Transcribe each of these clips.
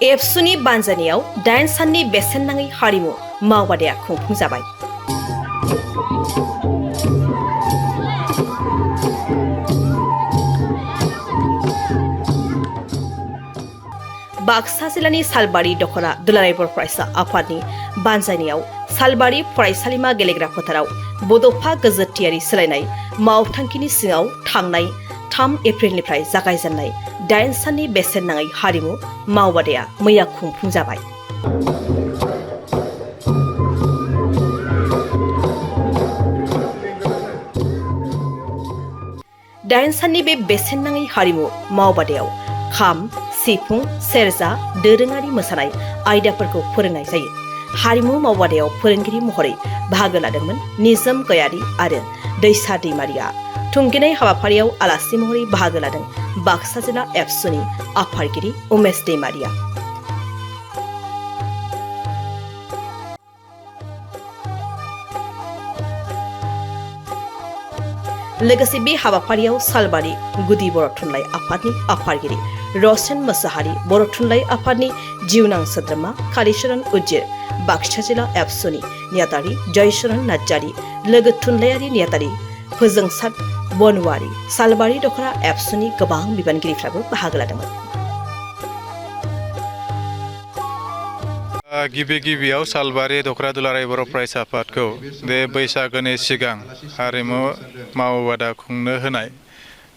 एबसुनि बानजायनायाव 8 साननि बेसेन नाङै हारिमु मावबादाया खुंफुंजाबाय। बाक्सा जिल्लानि सालबारि दख'रा दुलाराय बर' फरायसा आफादनि बानजायनायाव सालबारि फरायसालिमा गेलेग्रा फोथाराव बड'फा गोजोरथियारि सोलायनाय मावथांखिनि सिङाव थांनाय 3 एप्रिलनिफ्राय जागायजेननाय 8 साननि बेसेन नाङै हारिमु मावबादाया मैया खुंफुंजाबाय। दाइन साननि बे बेसेन नाङै हारिमु मावबादायाव खाम, सिफुं, सेरजा, दोरोङारि मोसानाय आयदाफोरखौ फोरोंनाय जायो। हारिमु मावबादायाव फोरोंगिरि महरै बाहागो लादोंमोन निजोम गयारि आरो दैसा दैमारिया। थुंगेनाय हाबाफारियाव आलासि महरै बाहागो लादों बाक्सा जिल्ला एबसुनि आफादगिरि उमेश दैमारिया। लोगोसे बे हाबाफारियाव सालबारि गुदि बर' थुनलाइ आफादनि आफादगिरि रसेन मोसाहारि, बर' थुनलाइ आफादनि जिउनां सोद्रोमा कालीचरण उजिर, बाक्सा जिल्ला एबसुनि नेहाथारि जयचरण नार्जारि, लोगो थुनलाइयारि नेहाथारि फोजोंसार बनवारी, सालबारि दख'रा एबसुनि गोबां बिबानगिरिफ्राबो बाहागो लादोंमोन। गिबियाव सालबारि दख'रा दुलाराय बर' फरायसा आफादखौ बे बैसागोनि सिगां हारिमु मावबादा खुंनो होनाय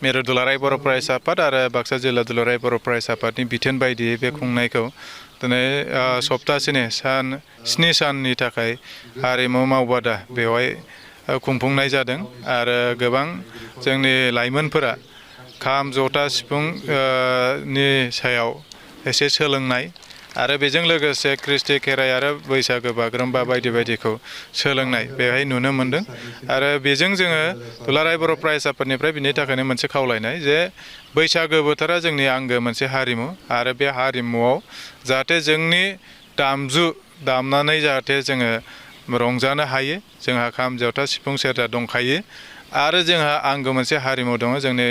मिरु दुलाराय बर' फरायसा आफाद आरो बाक्सा जिल्ला दुलाराय बर' फरायसा आफादनि बिथोन बायदियै बे खुंनायखौ दिनै सप्तासेनि 7 साननि थाखाय हारिमु मावबादा बेवहाय खुंफुंनाय जादों आरो गोबां जोंनि लाइमोनफोरा खाम, जथा, सिफुं नि सायाव एसे सोलोंनाय आरो बेजों लोगोसे कृष्टि खेराइ आरो बैसागो बागुरुम्बा बायदि बायदिखौ सोलोंनाय बेवहाय नुनो मोन्दों। आरो बेजों जोङो दुलाराय बर' फरायसाफोरनिफ्राय बिनि थाखायनो मोनसे खावलायनाय जे बैसागो बोथोरा जोंनि आंगो मोनसे हारिमु आरो बे हारिमुआव जाहाथे जोंनि दामजु दामनानै जाहाथे जोङो रंजानो हायो। जोंहा खाम, जथा, सिफुं, सेरजा दंखायो आरो जोंहा आंगो मोनसे हारिमु दङ। जोंनि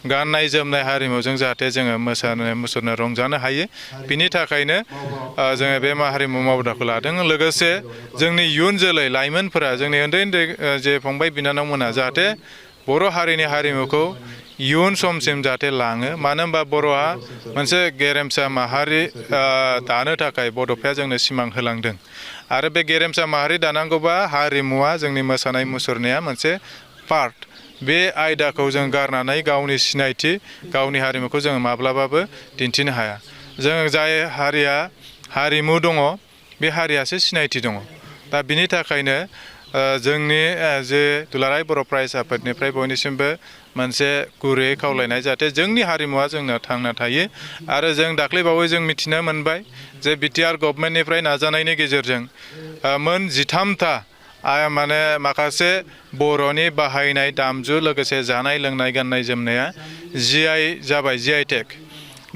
गाननाय जोमनाय हारिमुजों जाहाथे जोङो मोसानो मुसुरनो रंजानो हायो। बिनि थाखायनो जोङो बे हारिमु मावबादाखौ लादों। लोगोसे जोंनि इयुन जोलै लाइमोनफोरा जोंनि उन्दै उन्दै जे फंबाय बिनानावमोना जाहाथे बर' हारिनि हारिमुखौ इयुन समसिम जाहाथे लाङो। मानो होनबा बर'आ मोनसे गेरेमसा माहारि दानो थाखाय बड'फाया जोंनो सिमां होलांदों आरो बे गेरेमसा माहारि दानांगौबा हारिमुवा जोंनि मोसानाय मुसुरनाया मोनसे पार्ट। बे आयदाखौ जों गारनानै गावनि सिनायथि गावनि हारिमुखौ जोङो माब्लाबाबो दिन्थिनो हाया। जों जाय हारिया हारिमु दङ बे हारियासो सिनायथि दङ। दा बिनि थाखायनो जोंनि जे दुलाराय बर' फरायसा आफादनिफ्राय बयनिसिमबो मोनसे गुरैयै खावलायनाय जाहाथे जोंनि हारिमुवा जोंना थांना थायो। आरो जों दाख्लैबावै जों मिथिनो मोनबाय जे बिटिआर गभर्नमेन्टनिफ्राय नाजानायनि गेजेरजों मोन 13था माने माखासे बर'नि बाहायनाय दामजु लोगोसे जानाय लोंनाय गाननाय जोमनाया GI जाबाय, GI टेग।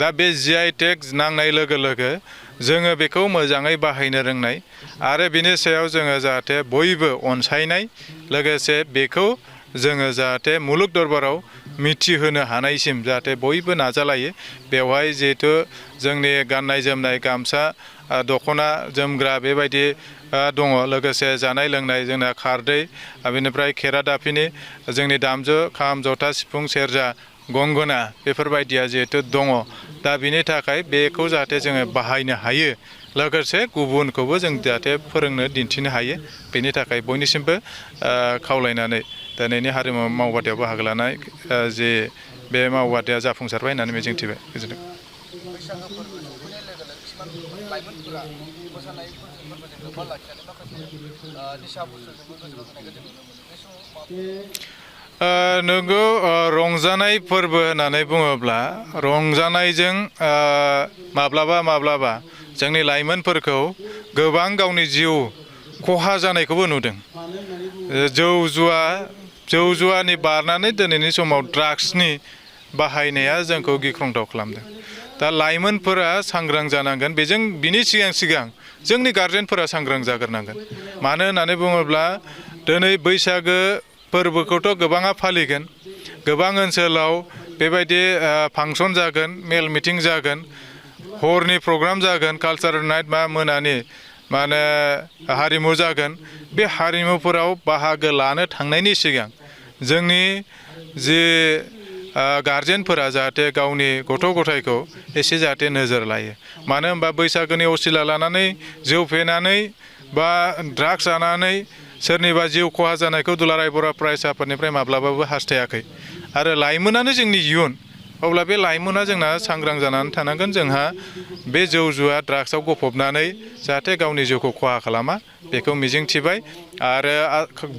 दा बे GI टेग नांनाय लोगो लोगो जोङो बेखौ मोजाङै बाहायनो रोंनाय आरो बिनि सायाव जोङो जाहाथे बयबो अनसायनाय लोगोसे बेखौ जोङो जाहाथे मुलुग दरबाराव मिथिहोनो हानायसिम जाहाथे बयबो नाजालायो। बेवहाय जिहेथु जोंनि गाननाय जोमनाय गामसा, दख'ना, जोमग्रा बेबायदि दङ। लोगोसे जानाय लोंनाय जोंना खारदै, बेनिफ्राय खेरादाफिनि, जोंनि दामजु खाम, जथा, सिफुं, सेरजा, गंगोना बेफोरबायदिया जिहेथु दङ। दा बिनि थाखाय बेखौ जाहाथे जोङो बाहायनो हायो लोगोसे गुबुनखौबो जों जाहाथे फोरोंनो दिन्थिनो हायो। बेनि थाखाय बयनिसिमबो खावलायनानै दिनैनि हारिमु मावबादायाव बाहागो लानाय जे बे मावबादाया जाफुंसारबाय होननानै मिजिंथिबाय। गोजोनथों। बैसागो फोरबो सफैनाय लोगो लोगो खिसुमान लाइमोनफोरा मोसानाय फोरबोजों लोब्बा लाखिनानै माखासे निसा बुस्थुजोंबो गोजोन होनायखौ जों नुनो मोनो। बे समाव नोंगौ रंजानाय फोरबो होननानै बुङोब्ला रंजानायजों माब्लाबा माब्लाबा जोंनि लाइमोनफोरखौ गोबां गावनि जिउ खहा जानायखौबो नुदों। जौ जुवानि बारनानै दिनैनि समाव ड्राग्सनि बाहायनाया जोंखौ गिख्रंथाव खालामदों। दा लाइमोनफोरा सांग्रां जानांगोन। बिनि सिगां जोंनि गार्जेनफोरा सांग्रां जाग्रोनांगोन। मानो होननानै बुङोब्ला दिनै बैसागो फोरबोखौथ' गोबाङा फालिगोन। गोबां ओनसोलाव बेबायदि फांसन जागोन, मेल मिटिं जागोन। हरनि प्रग्राम जागोन कालचारेल नाइट बा मोनानि माने हारिमु जागोन बे हारिमुफोराव बाहागो लानो थांनायनि सिगां जोंनि जि गार्जेनफोरा जाहाथे गावनि गथ' गथायखौ एसे जाहाथे नोजोर लायो मानो होनबा बैसागोनि असिला लानानै जौ फेनानै बा ड्राग्स जानानै सोरनिबा जिउ खहा जानायखौ दुलाराय बर' फरायसा आफादनिफ्राय माब्लाबाबो हास्थायाखै आरो लाइमोनानो जोंनि इयुन अब्ला बे लाइमोना जोंना सांग्रां जानानै थानांगोन जोंहा बे जौ जुवा ड्राग्सआव गफबनानै जाहाथे गावनि जिउखौ खहा खालामा बेखौ मिजिंथिबाय आरो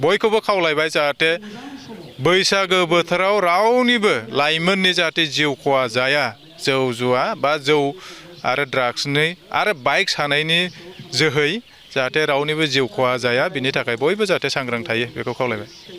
बयखौबो खावलायबाय जाहाथे बैसागो बोथोराव रावनिबो लाइमोननि जाहाथे जिउ खहा जाया जौ जुवा बा जौ आरो ड्राग्सनि आरो बाइक सानायनि जोहै जाहाथे रावनिबो जिउ खहा जाया बिनि थाखाय बयबो जाहाथे सांग्रां थायो बेखौ खावलायबाय